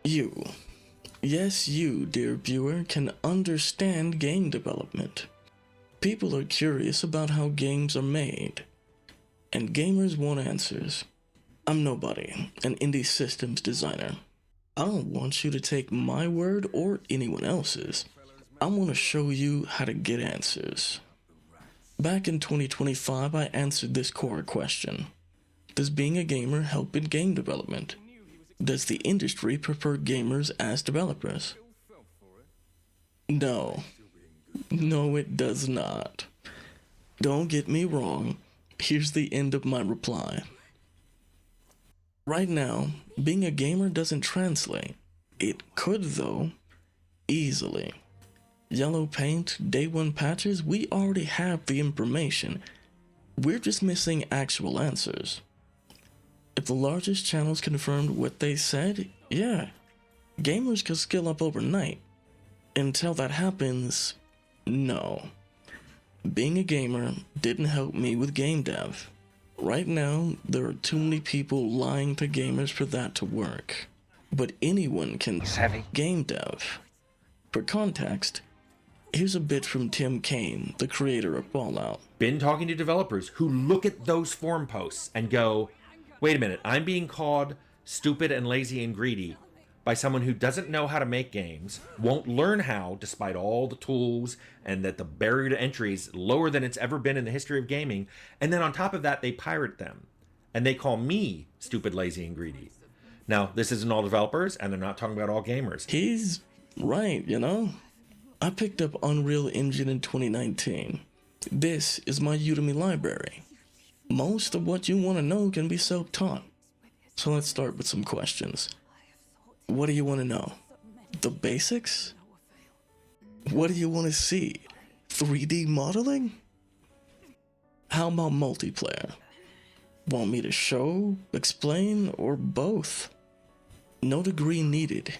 You, yes, you, dear viewer, can understand game development. People are curious about how games are made, and gamers want answers. I'm nobody, an indie systems designer. I don't want you to take my word or anyone else's. I want to show you how to get answers. Back in 2025, I answered this core question. Does being a gamer help in game development? Does the industry prefer gamers as developers? No. No, it does not. Don't get me wrong. Here's the end of my reply. Right now, being a gamer doesn't translate. It could, though, easily. Yellow paint, day one patches, we already have the information. We're just missing actual answers. If the largest channels confirmed what they said, yeah, gamers could skill up overnight. Until that happens, no. Being a gamer didn't help me with game dev. Right now, there are too many people lying to gamers for that to work. But anyone can game dev. For context, here's a bit from Tim Kaine, the creator of Fallout. Been talking to developers who look at those forum posts and go, wait a minute, I'm being called stupid and lazy and greedy by someone who doesn't know how to make games, won't learn how despite all the tools, and that the barrier to entry is lower than it's ever been in the history of gaming. And then on top of that, they pirate them. And they call me stupid, lazy, and greedy. Now, this isn't all developers, and they're not talking about all gamers. He's right, you know? I picked up Unreal Engine in 2019. This is my Udemy library. Most of what you want to know can be self-taught. So let's start with some questions. What do you want to know? The basics? What do you want to see? 3D modeling? How about multiplayer? Want me to show, explain, or both? No degree needed.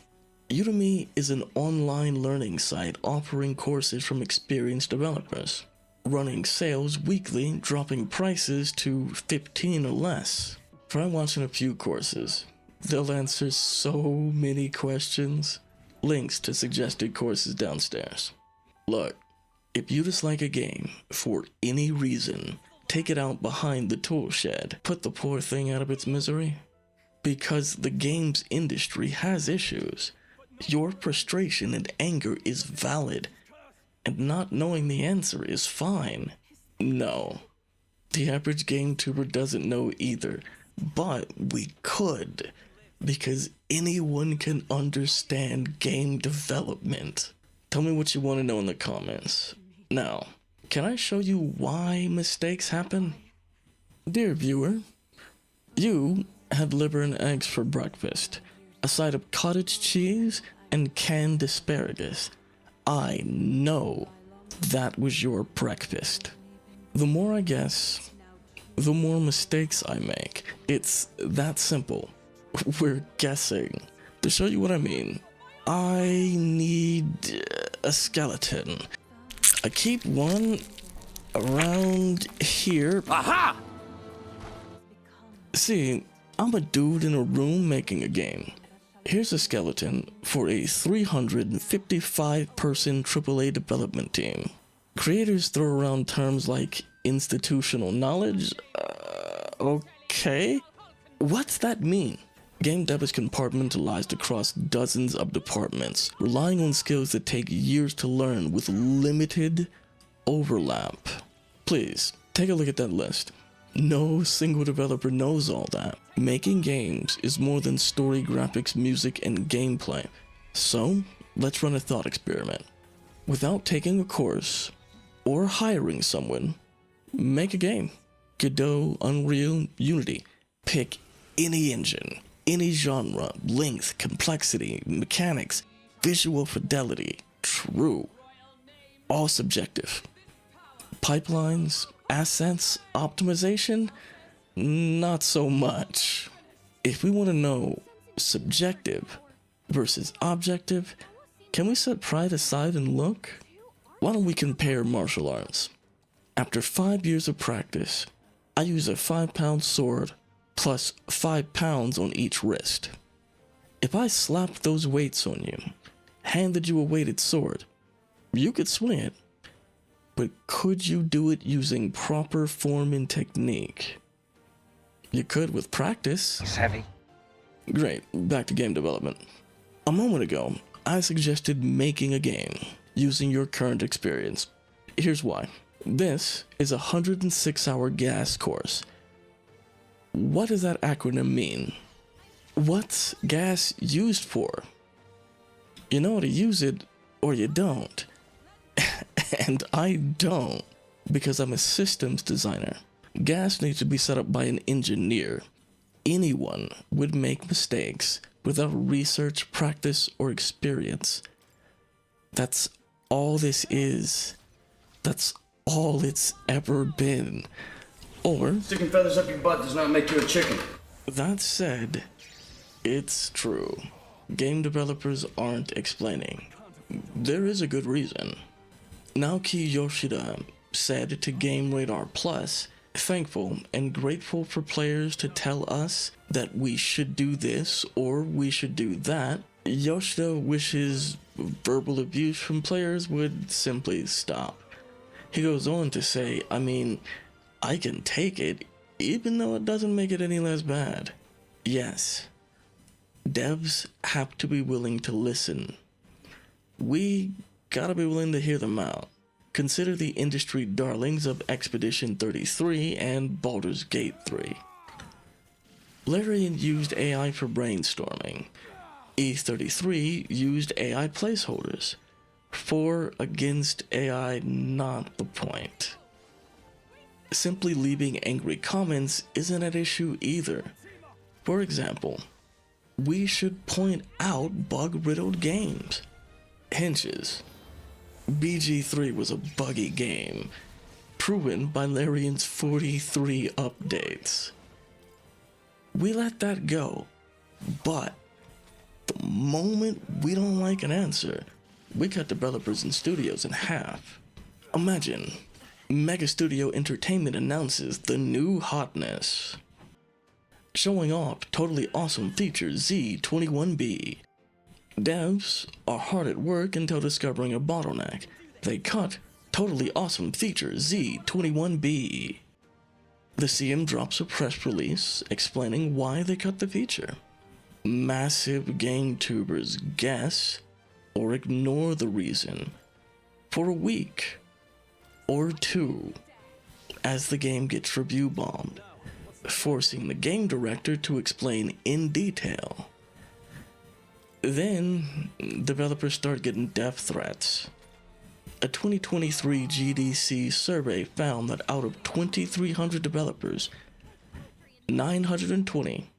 Udemy is an online learning site offering courses from experienced developers, running sales weekly, dropping prices to $15 or less. Try watching a few courses. They'll answer so many questions. Links to suggested courses downstairs. Look, if you dislike a game for any reason, take it out behind the tool shed. Put the poor thing out of its misery. Because the games industry has issues. Your frustration and anger is valid, and not knowing the answer is fine. No, the average game tuber doesn't know either, but we could, because anyone can understand game development. Tell me what you want to know in the comments. Now, can I show you why mistakes happen? Dear viewer, you had liver and eggs for breakfast, a side of cottage cheese and canned asparagus. I know that was your breakfast. The more I guess, the more mistakes I make. It's that simple. We're guessing. To show you what I mean, I need a skeleton. I keep one around here. Aha! See, I'm a dude in a room making a game. Here's a skeleton for a 355-person AAA development team. Creators throw around terms like institutional knowledge. Okay. What's that mean? Game dev is compartmentalized across dozens of departments, relying on skills that take years to learn with limited overlap. Please, take a look at that list. No single developer knows all that. Making games is more than story, graphics, music, and gameplay. So, let's run a thought experiment. Without taking a course or hiring someone, make a game. Godot, Unreal, Unity. Pick any engine, any genre, length, complexity, mechanics, visual fidelity. True. All subjective. Pipelines, assets, optimization, not so much. If we want to know subjective versus objective, can we set pride aside and look? Why don't we compare martial arts? After 5 years of practice, I use a 5-pound sword plus 5 pounds on each wrist. If I slapped those weights on you, handed you a weighted sword, you could swing it. But could you do it using proper form and technique? You could with practice. It's heavy. Great, back to game development. A moment ago, I suggested making a game using your current experience. Here's why. This is a 106-hour GAS course. What does that acronym mean? What's GAS used for? You know how to use it, or you don't. And I don't, because I'm a systems designer. GAS needs to be set up by an engineer. Anyone would make mistakes without research, practice, or experience. That's all this is. That's all it's ever been. Or, Sticking feathers up your butt does not make you a chicken. that said, it's true. Game developers aren't explaining. There is a good reason. Naoki Yoshida said to Game Radar Plus, thankful and grateful for players to tell us that we should do this or we should do that. Yoshida wishes verbal abuse from players would simply stop. He goes on to say, I can take it, even though it doesn't make it any less bad. Yes, devs have to be willing to listen. We gotta be willing to hear them out. Consider the industry darlings of Expedition 33 and Baldur's Gate 3. Larian used AI for brainstorming. E33 used AI placeholders. For against AI, not the point. Simply leaving angry comments isn't at issue either. For example, we should point out bug-riddled games. Hinges. BG3 was a buggy game, proven by Larian's 43 updates. We let that go, but the moment we don't like an answer, we cut developers and studios in half. Imagine, Mega Studio Entertainment announces the new hotness, showing off totally awesome feature Z21B. Devs are hard at work until discovering a bottleneck. They cut totally awesome feature Z21B. The CM drops a press release explaining why they cut the feature. Massive game tubers guess or ignore the reason for a week or two as the game gets review bombed, forcing the game director to explain in detail. Then, developers start getting death threats. A 2023 GDC survey found that out of 2,300 developers, 920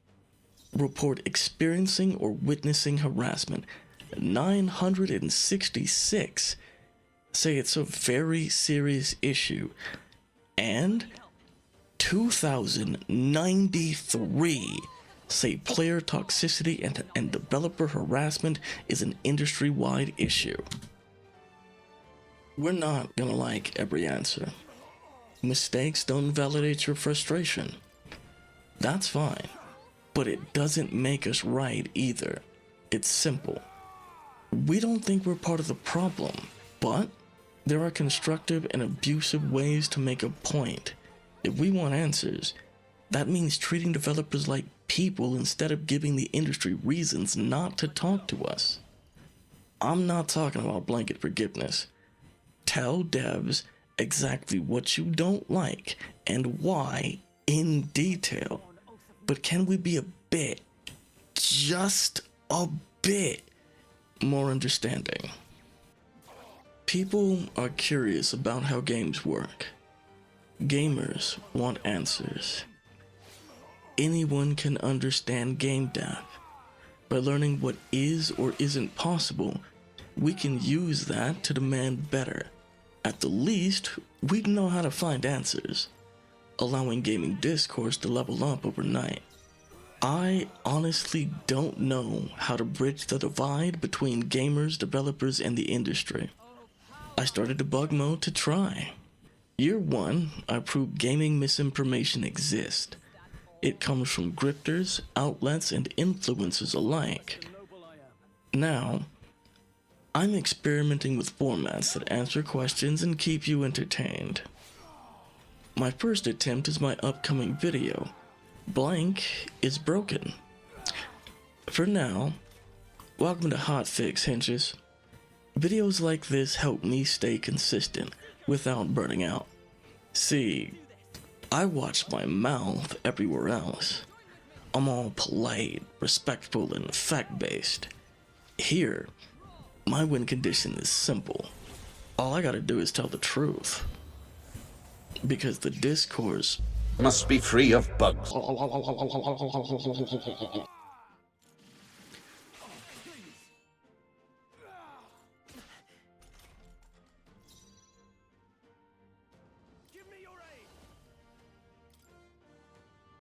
report experiencing or witnessing harassment. 966 say it's a very serious issue. And 2,093 say player toxicity and developer harassment is an industry-wide issue. We're not gonna like every answer. Mistakes don't validate your frustration. That's fine, but it doesn't make us right either. It's simple. We don't think we're part of the problem, but there are constructive and abusive ways to make a point. If we want answers, that means treating developers like people instead of giving the industry reasons not to talk to us. I'm not talking about blanket forgiveness. Tell devs exactly what you don't like and why in detail. But can we be a bit, just a bit, more understanding? People are curious about how games work. Gamers want answers. Anyone can understand game dev. By learning what is or isn't possible, we can use that to demand better. At the least, we know how to find answers, allowing gaming discourse to level up overnight. I honestly don't know how to bridge the divide between gamers, developers, and the industry. I started debug mode to try. Year 1, I proved gaming misinformation exists. It comes from grifters, outlets, and influencers alike. Now, I'm experimenting with formats that answer questions and keep you entertained. My first attempt is my upcoming video, Blank is Broken. For now, welcome to Hotfix, henches. Videos like this help me stay consistent without burning out. See, I watch my mouth everywhere else. I'm all polite, respectful, and fact-based. Here, my win condition is simple. All I gotta do is tell the truth. Because the discourse must be free of bugs.